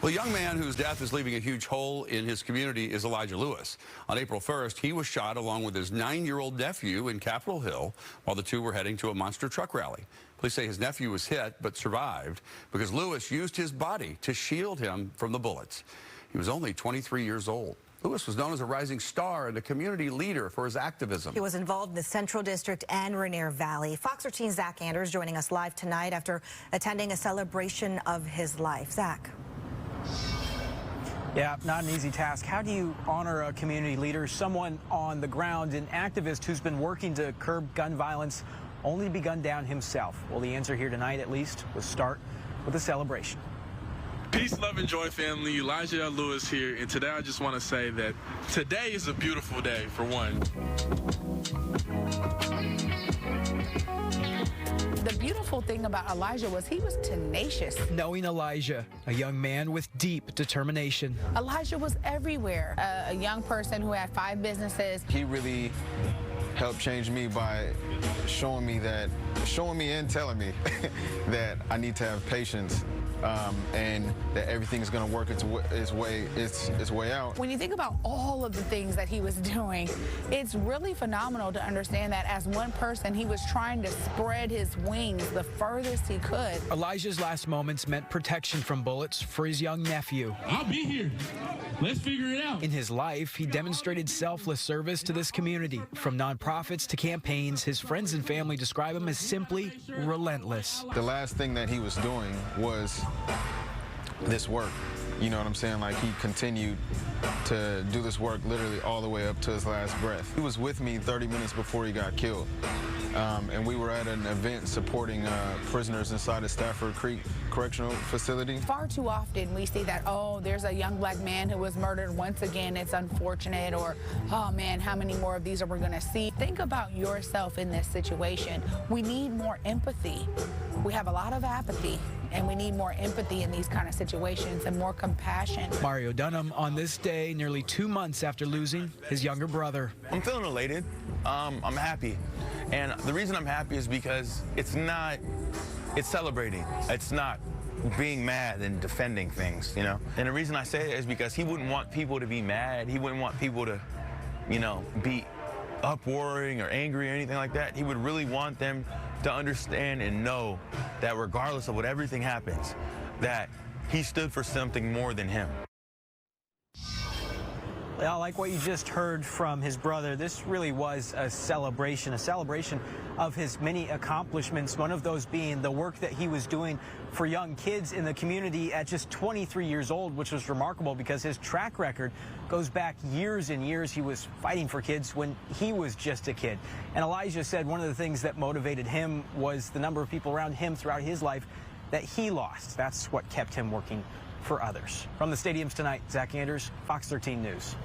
Well, a young man whose death is leaving a huge hole in his community is Elijah Lewis. On April 1st, he was shot along with his 9-year-old nephew in Capitol Hill while the two were heading to a monster truck rally. Police say his nephew was hit but survived because Lewis used his body to shield him from the bullets. He was only 23 years old. Lewis was known as a rising star and a community leader for his activism. He was involved in the Central District and Rainier Valley. Fox 13's Zach Anders joining us live tonight after attending a celebration of his life. Zach. Yeah, not an easy task. How do you honor a community leader, someone on the ground, an activist who's been working to curb gun violence, only to be gunned down himself? Well, the answer here tonight, at least, will start with a celebration. Peace, love, and joy, family. Elijah Lewis here, and today I just want to say that today is a beautiful day, for one. The beautiful thing about Elijah was he was tenacious. Knowing Elijah, a young man with deep determination. Elijah was everywhere. A young person who had 5 businesses. He really helped change me by showing me and telling me that I need to have patience and that everything's going to work its way out. When you think about all of the things that he was doing, it's really phenomenal to understand that as one person, he was trying to spread his wings the furthest he could. Elijah's last moments meant protection from bullets for his young nephew. I'll be here. Let's figure it out. In his life, he demonstrated selfless service to this community. From nonprofits to campaigns, his friends and family describe him as simply relentless. The last thing that he was doing was this work. You know what I'm saying? Like, he continued to do this work literally all the way up to his last breath. He was with me 30 minutes before he got killed. And we were at an event supporting prisoners inside of Stafford Creek Correctional Facility. Far too often we see that, oh, there's a young black man who was murdered once again, it's unfortunate, or, oh man, how many more of these are we going to see? Think about yourself in this situation. We need more empathy. We have a lot of apathy, and we need more empathy in these kind of situations and more compassion. Mario Dunham on this day, nearly 2 months after losing his younger brother. I'm feeling elated. I'm happy. And the reason I'm happy is because it's celebrating. It's not being mad and defending things, you know? And the reason I say it is because he wouldn't want people to be mad. He wouldn't want people to, you know, be uproaring or angry or anything like that. He would really want them to understand and know that regardless of what everything happens, that he stood for something more than him. Well, like what you just heard from his brother, this really was a celebration of his many accomplishments, one of those being the work that he was doing for young kids in the community at just 23 years old, which was remarkable because his track record goes back years and years. He was fighting for kids when he was just a kid. And Elijah said one of the things that motivated him was the number of people around him throughout his life that he lost. That's what kept him working for others. From the stadiums tonight, Zach Anders, Fox 13 News.